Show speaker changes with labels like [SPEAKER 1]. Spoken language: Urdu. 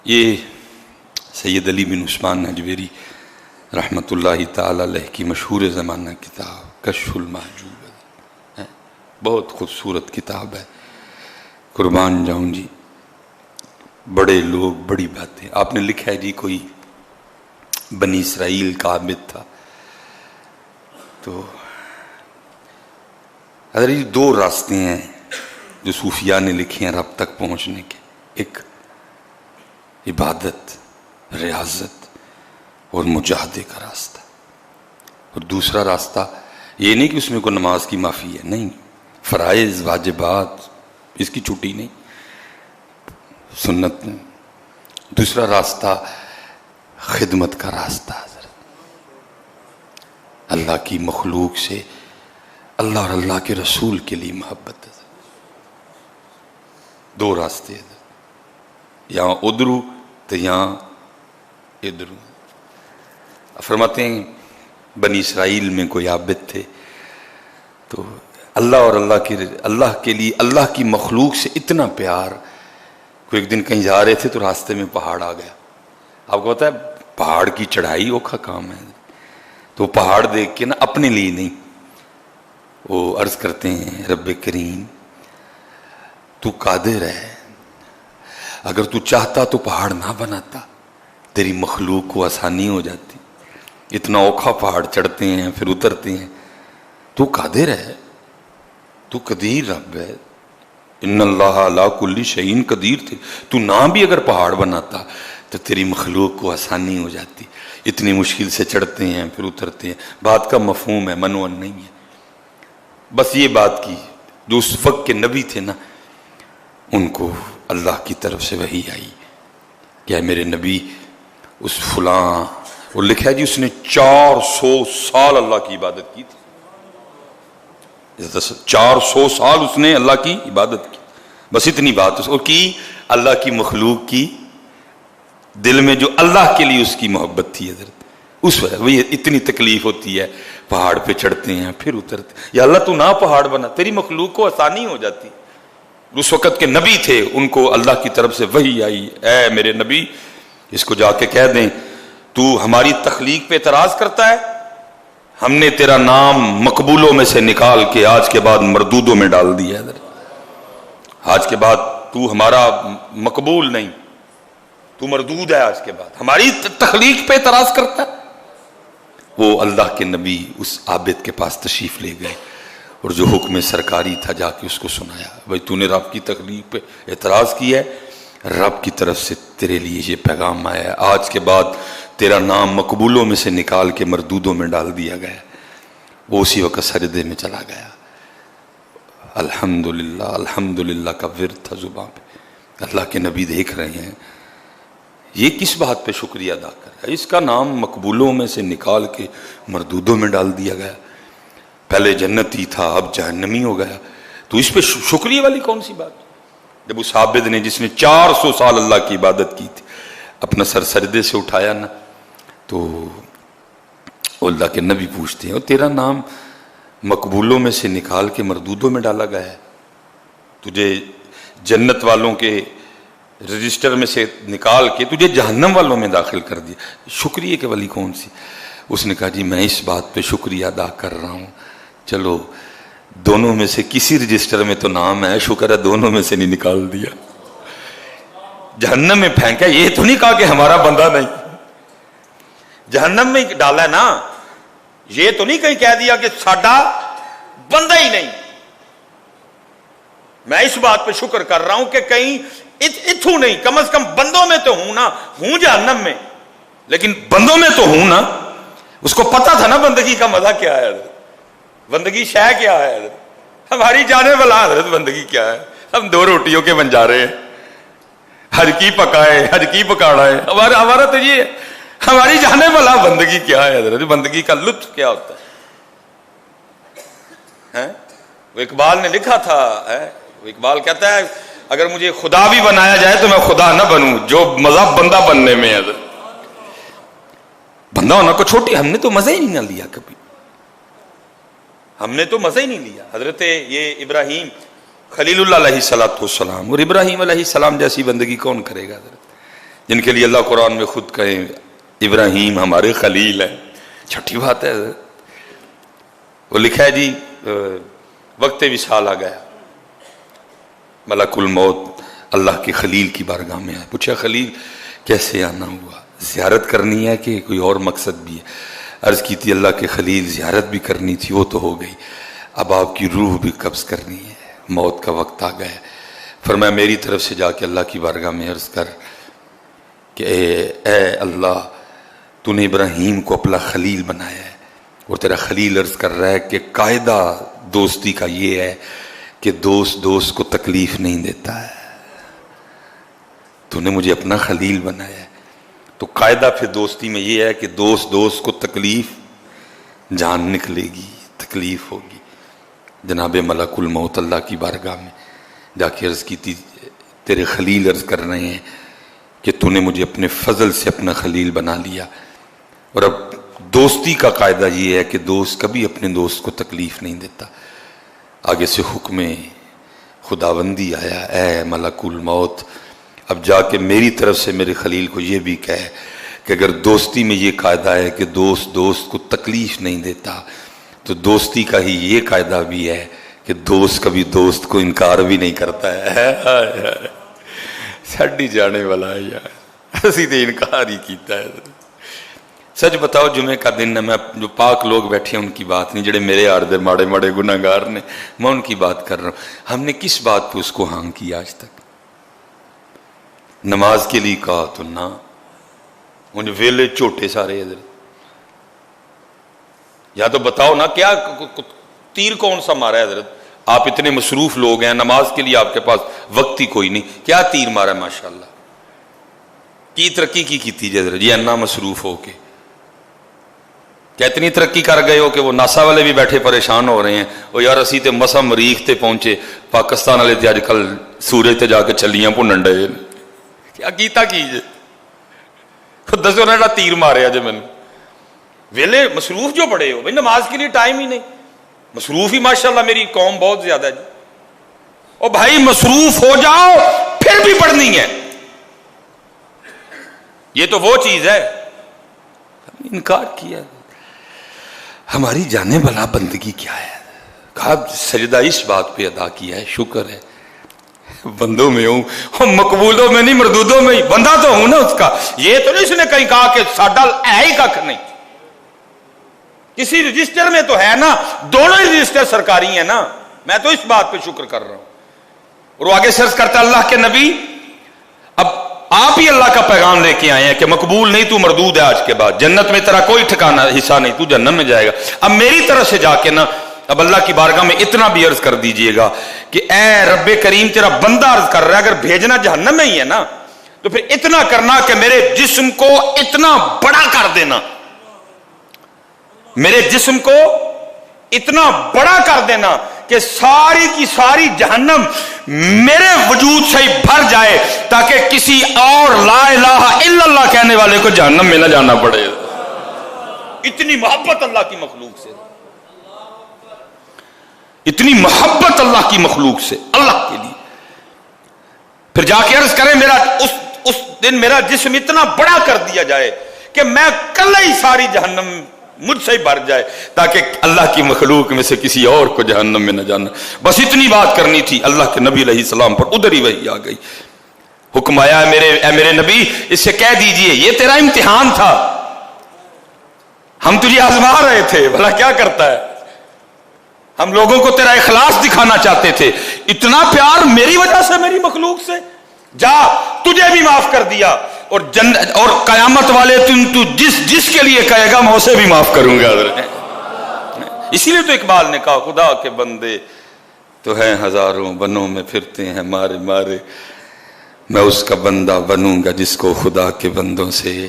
[SPEAKER 1] یہ سید علی بن عثمان نجویری رحمۃ اللہ تعالی علیہ کی مشہور زمانہ کتاب کشف المحجوب ہے، بہت خوبصورت کتاب ہے، قربان جاؤں جی، بڑے لوگ بڑی باتیں. آپ نے لکھا ہے جی کوئی بنی اسرائیل کا عابد تھا، تو حضرت دو راستے ہیں جو صوفیاء نے لکھے ہیں رب تک پہنچنے کے، ایک عبادت، ریاضت اور مجاہدے کا راستہ، اور دوسرا راستہ یہ نہیں کہ اس میں کوئی نماز کی معافی ہے، نہیں، فرائض واجبات اس کی چھٹی نہیں، سنت نہیں. دوسرا راستہ خدمت کا راستہ، اللہ کی مخلوق سے اللہ اور اللہ کے رسول کے لیے محبت ہے. دو راستے ہیں، یہاں ادھرو تو یہاں ادھرو. فرماتے ہیں بنی اسرائیل میں کوئی عابد تھے، تو اللہ اور اللہ کے لیے اللہ کی مخلوق سے اتنا پیار، کوئی ایک دن کہیں جا رہے تھے تو راستے میں پہاڑ آ گیا. آپ کو پتا ہے پہاڑ کی چڑھائی اوکھا کام ہے، تو پہاڑ دیکھ کے نا اپنے لیے نہیں، وہ عرض کرتے ہیں رب کریم تو قادر ہے، اگر تو چاہتا تو پہاڑ نہ بناتا، تیری مخلوق کو آسانی ہو جاتی. اتنا اوکھا پہاڑ چڑھتے ہیں پھر اترتے ہیں، تو قادر ہے، تو قدیر رب ہے، ان اللہ علی کل شیء قدیر تھے، تو نہ بھی اگر پہاڑ بناتا تو تیری مخلوق کو آسانی ہو جاتی. اتنی مشکل سے چڑھتے ہیں پھر اترتے ہیں. بات کا مفہوم ہے، منون نہیں ہے. بس یہ بات کی جو اس وقت کے نبی تھے نا، ان کو اللہ کی طرف سے وحی آئی کہ میرے نبی اس فلاں، اور لکھا ہے جی اس نے 400 سال اللہ کی عبادت کی تھی. 400 سال اس نے اللہ کی عبادت کی. بس اتنی بات اس کو کی، اللہ کی مخلوق کی دل میں جو اللہ کے لیے اس کی محبت تھی حضرت، اس وجہ وہی اتنی تکلیف ہوتی ہے، پہاڑ پہ چڑھتے ہیں پھر اترتے ہیں. یا اللہ تو نہ پہاڑ بنا، تیری مخلوق کو آسانی ہو جاتی. اس وقت کے نبی تھے، ان کو اللہ کی طرف سے وحی آئی، اے میرے نبی اس کو جا کے کہہ دیں تو ہماری تخلیق پہ اعتراض کرتا ہے، ہم نے تیرا نام مقبولوں میں سے نکال کے آج کے بعد مردودوں میں ڈال دیا ہے. آج کے بعد تو ہمارا مقبول نہیں، تو مردود ہے. آج کے بعد ہماری تخلیق پہ اعتراض کرتا ہے. وہ اللہ کے نبی اس عابد کے پاس تشریف لے گئے اور جو حکم سرکاری تھا جا کے اس کو سنایا، بھائی تو نے رب کی تخلیق پہ اعتراض کیا ہے، رب کی طرف سے تیرے لیے یہ پیغام آیا ہے، آج کے بعد تیرا نام مقبولوں میں سے نکال کے مردودوں میں ڈال دیا گیا. وہ اسی وقت سجدے میں چلا گیا. الحمدللہ الحمدللہ کا ورد تھا زباں پہ. اللہ کے نبی دیکھ رہے ہیں یہ کس بات پہ شکریہ ادا کر رہا ہے، اس کا نام مقبولوں میں سے نکال کے مردودوں میں ڈال دیا گیا. پہلے جنتی تھا اب جہنمی ہو گیا، تو اس پہ شکریہ والی کون سی بات؟ جب اس عابد نے جس نے 400 سال اللہ کی عبادت کی تھی اپنا سر سجدے سے اٹھایا نا، تو اللہ کے نبی پوچھتے ہیں تیرا نام مقبولوں میں سے نکال کے مردودوں میں ڈالا گیا ہے، تجھے جنت والوں کے رجسٹر میں سے نکال کے تجھے جہنم والوں میں داخل کر دیا، شکریہ کے والی کون سی؟ اس نے کہا جی میں اس بات پہ شکریہ ادا کر رہا ہوں، چلو دونوں میں سے کسی رجسٹر میں تو نام ہے، شکر ہے دونوں میں سے نہیں نکال دیا. جہنم میں پھینکا، یہ تو نہیں کہا کہ ہمارا بندہ نہیں، جہنم میں ڈالا ہے نا، یہ تو نہیں کہیں کہہ دیا کہ ساڈا بندہ ہی نہیں. میں اس بات پہ شکر کر رہا ہوں کہ کہیں اتھو نہیں، کم از کم بندوں میں تو ہوں نا، ہوں جہنم میں لیکن بندوں میں تو ہوں نا. اس کو پتا تھا نا بندگی کا مزہ کیا ہے، بندگی شے کیا ہے، ہماری جانے والا حضرت بندگی کیا ہے. ہم 2 روٹیوں کے بنجارے ہیں، حج کی پکائے حج کی پکاڑا ہے، ہمارا تو یہ ہے. ہماری جانے والا بندگی کیا ہے حضرت، بندگی کا لطف کیا ہوتا ہے. وہ اقبال نے لکھا تھا، وہ اقبال کہتا ہے اگر مجھے خدا بھی بنایا جائے تو میں خدا نہ بنوں، جو مزہ بندہ بننے میں ہے. بندہ ہونا کو چھوٹی، ہم نے تو مزہ ہی نہیں نہ لیا کبھی، ہم نے تو مزہ ہی نہیں لیا. حضرت یہ ابراہیم خلیل اللہ علیہ السلام، اور ابراہیم علیہ السلام جیسی بندگی کون کرے گا حضرت. جن کے لیے اللہ قرآن میں خود کہیں ابراہیم ہمارے خلیل ہیں، چھٹی بات ہے۔ وہ لکھا ہے جی وقت وصال آ گیا، ملک الموت اللہ کے خلیل کی بارگاہ میں آئے، پوچھا خلیل کیسے آنا ہوا، زیارت کرنی ہے کہ کوئی اور مقصد بھی ہے؟ عرض کی تھی اللہ کے خلیل زیارت بھی کرنی تھی، وہ تو ہو گئی، اب آپ کی روح بھی قبض کرنی ہے، موت کا وقت آ گیا۔ فرمایا میری طرف سے جا کے اللہ کی بارگاہ میں عرض کر کہ اے اللہ تو نے ابراہیم کو اپنا خلیل بنایا ہے، اور تیرا خلیل عرض کر رہا ہے کہ قاعدہ دوستی کا یہ ہے کہ دوست کو تکلیف نہیں دیتا ہے، تو نے مجھے اپنا خلیل بنایا ہے، تو قاعدہ پھر دوستی میں یہ ہے کہ دوست کو تکلیف جان نکلے گی، تکلیف ہوگی۔ جناب ملک الموت اللہ کی بارگاہ میں جا کے عرض کی تھی تیرے خلیل عرض کر رہے ہیں کہ تو نے مجھے اپنے فضل سے اپنا خلیل بنا لیا، اور اب دوستی کا قاعدہ یہ ہے کہ دوست کبھی اپنے دوست کو تکلیف نہیں دیتا۔ آگے سے حکم خداوندی آیا، اے ملک الموت اب جا کے میری طرف سے میرے خلیل کو یہ بھی کہے کہ اگر دوستی میں یہ قاعدہ ہے کہ دوست کو تکلیف نہیں دیتا، تو دوستی کا ہی یہ قاعدہ بھی ہے کہ دوست کبھی دوست کو انکار بھی نہیں کرتا ہے۔ ساڈی جانے والا ہے یار، اسی تے انکار ہی کیتا ہے۔ سچ بتاؤ جمعے کا دن ہے، میں جو پاک لوگ بیٹھے ہیں ان کی بات نہیں، جڑے میرے آردے ماڑے ماڑے گناہگار نے، میں ان کی بات کر رہا ہوں۔ ہم نے کس بات پہ اس کو ہاں کیا آج تک؟ نماز کے لیے کہا تو نہ، ان ویلے چھوٹے سارے ادھر، یا تو بتاؤ نا کیا تیر کون سا مارا ہے حضرت؟ آپ اتنے مصروف لوگ ہیں، نماز کے لیے آپ کے پاس وقت ہی کوئی نہیں، کیا تیر مارا ہے؟ ماشاءاللہ کی ترقی کی تھی جی حضرت، یہ انا مصروف ہو کے کیا اتنی ترقی کر گئے ہو کہ وہ ناسا والے بھی بیٹھے پریشان ہو رہے ہیں، وہ یار اسی تے مسا مریخ تے پہنچے، پاکستان والے تے اج کل سورج تے جا کے چلیاں بھنن ڈے، کیا کیتا کی جے؟ دسو نا تیر ماریا جے مینوں، ویلے مصروف جو پڑے ہو بھائی، نماز کے لیے ٹائم ہی نہیں، مصروف ہی ماشاءاللہ میری قوم بہت زیادہ ہے جی۔ او بھائی مصروف ہو جاؤ پھر بھی پڑھنی ہے، یہ تو وہ چیز ہے، انکار کیا۔ ہماری جانے والا بندگی کیا ہے؟ کہا سجدہ اس بات پہ ادا کیا ہے، شکر ہے بندوں میں ہوں، مقبولوں میں نہیں مردودوں میں ہی، بندہ تو ہوں نا اس کا۔ یہ تو نہیں اس نے کہیں کہا کہ ساڈا ہے ہی کھ نہیں، کسی رجسٹر میں تو ہے نا، دونوں ہی رجسٹر سرکاری ہیں نا، میں تو اس بات پہ شکر کر رہا ہوں۔ اور وہ آگے سرچ کرتا اللہ کے نبی اب آپ ہی اللہ کا پیغام لے کے آئے ہیں کہ مقبول نہیں، تو مردود ہے، آج کے بعد جنت میں تیرا کوئی ٹھکانہ حصہ نہیں، تو جہنم میں جائے گا۔ اب میری طرف سے جا کے نا اب اللہ کی بارگاہ میں اتنا بھی عرض کر دیجئے گا کہ اے رب کریم تیرا بندہ عرض کر رہا ہے اگر بھیجنا جہنم میں ہی ہے نا تو پھر اتنا کرنا کہ میرے جسم کو اتنا بڑا کر دینا، میرے جسم کو اتنا بڑا کر دینا کہ ساری کی ساری جہنم میرے وجود سے ہی بھر جائے، تاکہ کسی اور لا الہ الا اللہ کہنے والے کو جہنم میں نہ جانا پڑے۔ اتنی محبت اللہ کی مخلوق سے، اتنی محبت اللہ کی مخلوق سے اللہ کے لیے۔ پھر جا کے عرض کریں میرا اس دن میرا جسم اتنا بڑا کر دیا جائے کہ میں کل ہی ساری جہنم مجھ سے ہی بھر جائے، تاکہ اللہ کی مخلوق میں سے کسی اور کو جہنم میں نہ جانا۔ بس اتنی بات کرنی تھی، اللہ کے نبی علیہ السلام پر ادھر ہی وحی آ گئی، حکم آیا اے میرے نبی اس سے کہہ دیجئے یہ تیرا امتحان تھا، ہم تجھے آزما رہے تھے، بھلا کیا کرتا ہے، ہم لوگوں کو تیرا اخلاص دکھانا چاہتے تھے، اتنا پیار میری وجہ سے میری مخلوق سے، جا تجھے بھی معاف کر دیا، اور قیامت والے دن تو جس کے لیے کہے گا میں اسے بھی معاف کروں گا۔ اسی لیے تو اقبال نے کہا خدا کے بندے تو ہیں ہزاروں، بنوں میں پھرتے ہیں مارے مارے، میں اس کا بندہ بنوں گا جس کو خدا کے بندوں سے